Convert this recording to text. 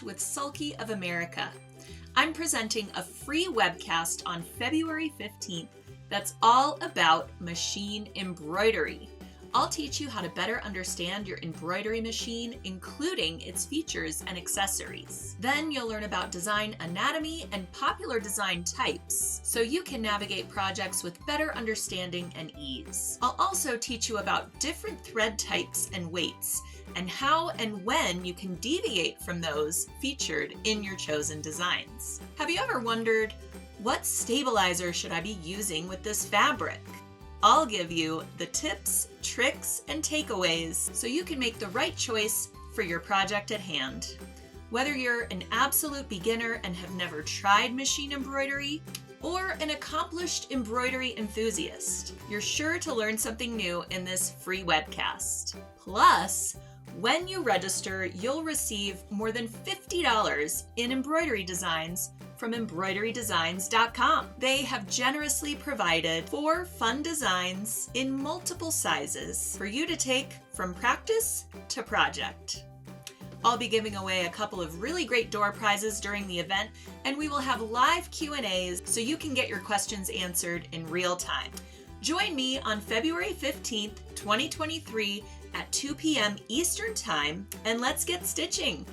Stitch with Sulky of America. I'm presenting a free webcast on February 15th that's all about machine embroidery. I'll teach you how to better understand your embroidery machine, including its features and accessories. Then you'll learn about design anatomy and popular design types, so you can navigate projects with better understanding and ease. I'll also teach you about different thread types and weights, and how and when you can deviate from those featured in your chosen designs. Have you ever wondered, what stabilizer should I be using with this fabric? I'll give you the tips, tricks, and takeaways so you can make the right choice for your project at hand. Whether you're an absolute beginner and have never tried machine embroidery, or an accomplished embroidery enthusiast, you're sure to learn something new in this free webcast. Plus, when you register, you'll receive more than $50 in embroidery designs from embroiderydesigns.com. They have generously provided 4 fun designs in multiple sizes for you to take from practice to project. I'll be giving away a couple of really great door prizes during the event, and we will have live Q&As so you can get your questions answered in real time. Join me on February 15th, 2023 at 2 p.m. Eastern Time, and let's get stitching.